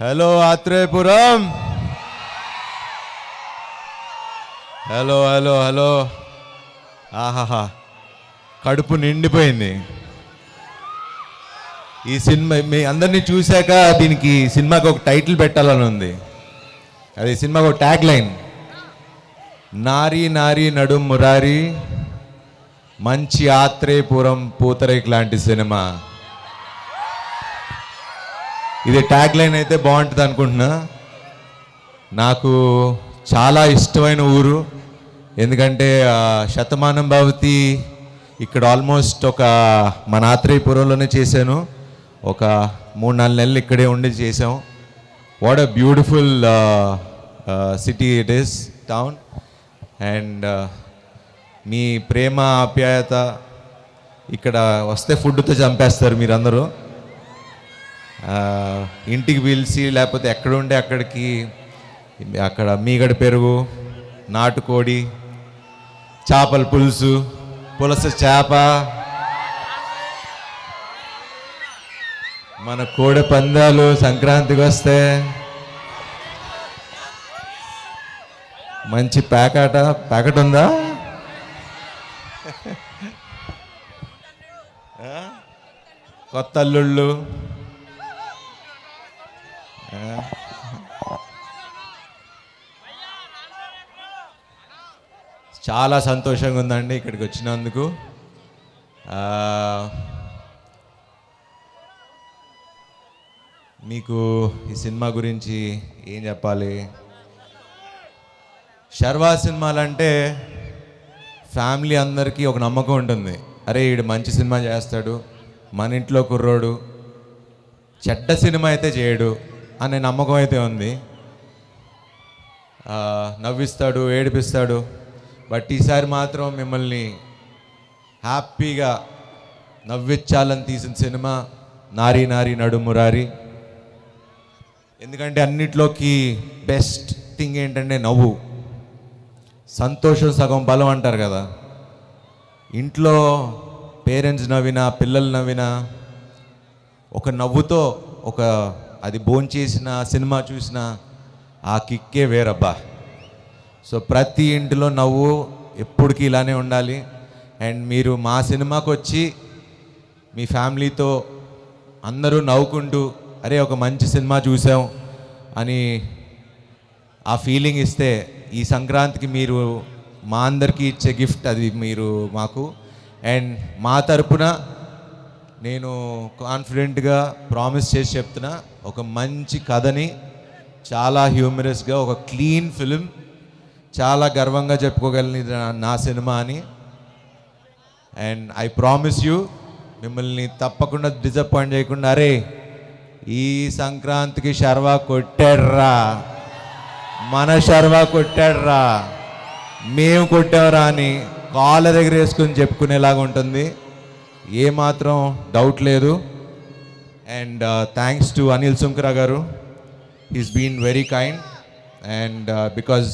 Hello Atreyapuram. Hello hello hello. ఆహాహా, కడుపు నిండిపోయింది. ఈ సినిమా మీ అందరినీ చూశాక దీనికి సినిమాకి ఒక టైటిల్ పెట్టాలని ఉంది. అది సినిమాకి ఒక ట్యాగ్ లైన్, నారీ నారీ నడుం మురారి, మంచి ఆత్రేయపురం పూతరేక్ లాంటి సినిమా. ఇది ట్యాగ్ లైన్ అయితే బాగుంటుంది అనుకుంటున్నా. నాకు చాలా ఇష్టమైన ఊరు, ఎందుకంటే శతమానం భవతి ఇక్కడ ఆల్మోస్ట్ మన ఆత్రేయపురంలోనే చేశాను. ఒక 3-4 నెలలు ఇక్కడే ఉండి చేసాం. What a beautiful city it is, town. And మీ ప్రేమ ఆప్యాయత ఇక్కడ వస్తే ఫుడ్తో చంపేస్తారు మీరందరూ. ఇంటికి పిలిచి లేకపోతే ఎక్కడుంటే అక్కడికి, అక్కడ మీగడ పెరుగు, నాటుకోడి, చేపల పులుసు, పులస చేప, మన కోడి పందాలు సంక్రాంతికి వస్తే మంచి ప్యాకెట్ ఉందా? కొత్త అల్లుళ్ళు. చాలా సంతోషంగా ఉందండి ఇక్కడికి వచ్చినందుకు. మీకు ఈ సినిమా గురించి ఏం చెప్పాలి? శర్వా సినిమాలంటే ఫ్యామిలీ అందరికీ ఒక నమ్మకం ఉంటుంది. అరే వీడు మంచి సినిమా చేస్తాడు, మన ఇంట్లో కుర్రోడు, చెడ్డ సినిమా అయితే చేయడు అనే నమ్మకం అయితే ఉంది. నవ్విస్తాడు, ఏడిపిస్తాడు. బట్ ఈసారి మాత్రం మిమ్మల్ని హ్యాపీగా నవ్వించాలని తీసిన సినిమా నారీ నారీ నడుమురారి. ఎందుకంటే అన్నిట్లోకి బెస్ట్ థింగ్ ఏంటంటే నవ్వు. సంతోషం సగం బలం అంటారు కదా. ఇంట్లో పేరెంట్స్ నవ్వినా, పిల్లలు నవ్వినా, ఒక నవ్వుతో అది భోంచేసిన సినిమా చూసిన ఆ కిక్కే వేరబ్బా. సో ప్రతి ఇంటిలో నవ్వు ఎప్పటికీ ఇలానే ఉండాలి. అండ్ మీరు మా సినిమాకి వచ్చి మీ ఫ్యామిలీతో అందరూ నవ్వుకుంటూ అరే ఒక మంచి సినిమా చూసాం అని ఆ ఫీలింగ్ ఇస్తే ఈ సంక్రాంతికి మీరు మా అందరికీ ఇచ్చే గిఫ్ట్ అది మీరు మాకు. అండ్ మా తరపున నేను కాన్ఫిడెంట్గా ప్రామిస్ చేసి చెప్తున్నా, ఒక మంచి కథని చాలా హ్యూమరస్గా, ఒక క్లీన్ ఫిలిం, చాలా గర్వంగా చెప్పుకోగలిగిన నా సినిమా అని. అండ్ ఐ ప్రామిస్ యూ, మిమ్మల్ని తప్పకుండా డిసప్పాయింట్ చేయకుండా, అరే ఈ సంక్రాంతికి శర్వా కొట్టాడ్రా, మన శర్వా కొట్టాడ్రా, మేము కొట్టావురా అని కాళ్ళ దగ్గర వేసుకొని చెప్పుకునేలాగా ఉంటుంది. ఏమాత్రం డౌట్ లేదు. And thanks to Anil Sunkara garu, he's been very kind. And because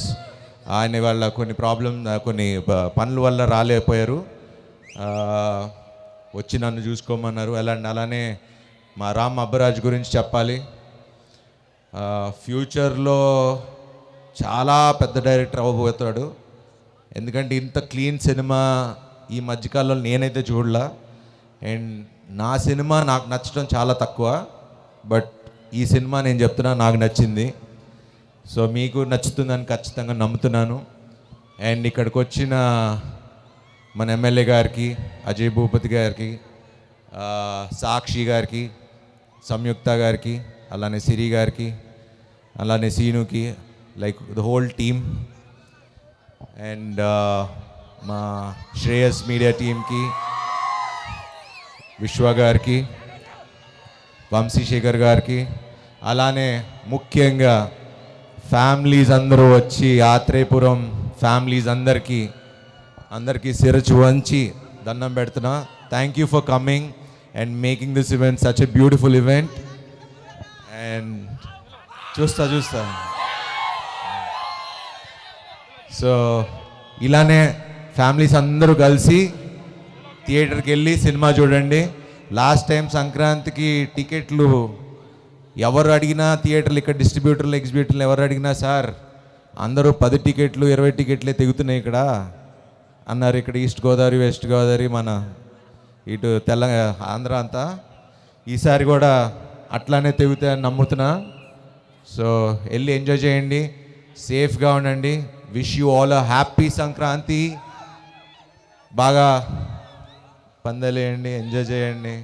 ఆయన వాళ్ళ కొన్ని కొన్ని పనుల వల్ల రాలేకపోయారు, వచ్చి నన్ను చూసుకోమన్నారు. అలానే మా రామ్ అబ్బరాజ్ గురించి చెప్పాలి. ఫ్యూచర్లో చాలా పెద్ద డైరెక్టర్ అవ్వబోతాడు. ఎందుకంటే ఇంత క్లీన్ సినిమా ఈ మధ్యకాలంలో నేనైతే చూడలా. అండ్ నా సినిమా నాకు నచ్చడం చాలా తక్కువ, బట్ ఈ సినిమా నేను చెప్తున్నా నాకు నచ్చింది. సో మీకు నచ్చుతుందని ఖచ్చితంగా నమ్ముతున్నాను. అండ్ ఇక్కడికి వచ్చిన మన ఎమ్మెల్యే గారికి, అజయ్ భూపతి గారికి, సాక్షి గారికి, సంయుక్త గారికి, అలానే సిరి గారికి, అలానే సీనుకి, like the whole team. And మా శ్రేయస్ మీడియా టీమ్కి, విశ్వ గారికి, వంశీశేఖర్ గారికి, అలానే ముఖ్యంగా ఫ్యామిలీస్ అందరూ వచ్చి ఆత్రేయపురం ఫ్యామిలీస్ అందరికీ శిరచు వంచి దండం పెడుతున్నా. Thank you for coming and making this event such a beautiful event. And చూస్తా సో ఇలానే ఫ్యామిలీస్ అందరూ కలిసి థియేటర్కి వెళ్ళి సినిమా చూడండి. లాస్ట్ టైం సంక్రాంతికి టికెట్లు ఎవరు అడిగినా థియేటర్లు ఇక్కడ డిస్ట్రిబ్యూటర్లు ఎగ్జిబ్యూటర్లు ఎవరు అడిగినా సార్ అందరూ 10 టికెట్లు 20 టికెట్లే తెగుతున్నాయి ఇక్కడ అన్నారు. ఇక్కడ ఈస్ట్ గోదావరి వెస్ట్ గోదావరి మన ఇటు ఆంధ్ర అంతా ఈసారి కూడా అట్లానే తెగుతాయని నమ్ముతున్నా. సో వెళ్ళి ఎంజాయ్ చేయండి, సేఫ్గా ఉండండి. Wish you all a happy Sankranti. బాగా పందలేయండి, ఎంజాయ్ చేయండి.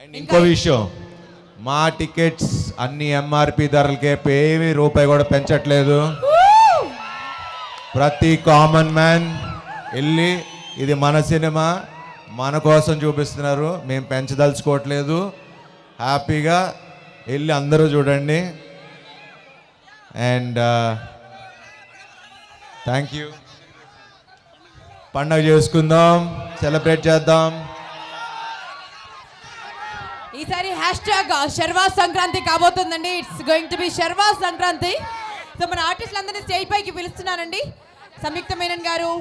అండ్ ఇంకో విషయం, మా టికెట్స్ అన్ని ఎంఆర్పి ధరలకే, ఏమీ రూపాయి కూడా పెంచట్లేదు. ప్రతి కామన్ మ్యాన్ వెళ్ళి ఇది మన సినిమా, మన కోసం చూపిస్తున్నారు, మేము పెంచదలుచుకోవట్లేదు. హ్యాపీగా వెళ్ళి అందరూ చూడండి. And thank you. పండగ చేసుకుందాం, సెలబ్రేట్ చేద్దాం. ఈసారి హ్యాష్ట్యాగ్ శర్వా సంక్రాంతి కాబోతుందండి. It's going to be Sharwa Sankranti. So మన ఆర్టిస్టులందరినీ స్టేజ్ పైకి పిలుస్తున్నానండి. సంయుక్త మేనన్ గారు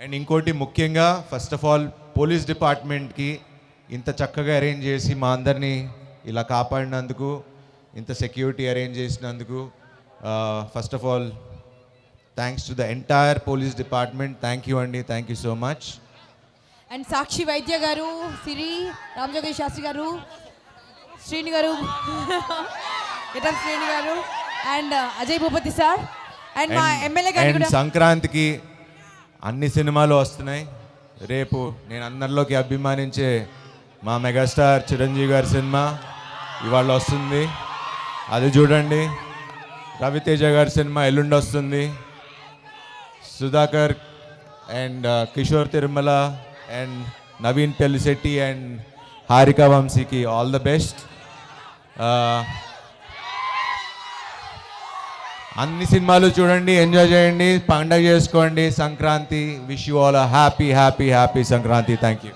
అండ్ ఇంకోటి ముఖ్యంగా ఫస్ట్ ఆఫ్ ఆల్ పోలీస్ డిపార్ట్మెంట్కి ఇంత చక్కగా అరేంజ్ చేసి మా అందరినీ ఇలా కాపాడినందుకు, ఇంత సెక్యూరిటీ అరేంజ్ చేసినందుకు first of all thanks to the entire police department. Thank you అండి, thank you so much. And Sakshi Vaidya garu, సిరి రామజోగి శాస్త్రి గారు, శ్రీని గారు, ఇటం శ్రీని గారు and Ajay Bhupathi sir and మా ఎమ్మెల్యే గారు కూడా. సంక్రాంతికి అన్ని సినిమాలు వస్తున్నాయి. రేపు నేను అందరిలోకి అభిమానించే మా మెగాస్టార్ చిరంజీవి గారి సినిమా ఇవాళ వస్తుంది, అది చూడండి. రవితేజ గారి సినిమా ఎల్లుండి వస్తుంది. Sudhakar and Kishore Tirumala and Naveen Pellishetty and Harika వంశీకి ఆల్ ద బెస్ట్. అన్ని సినిమాలు చూడండి, ఎంజాయ్ చేయండి, పండగ చేసుకోండి. Sankranti. Wish you all happy happy happy Sankranti. Thank you.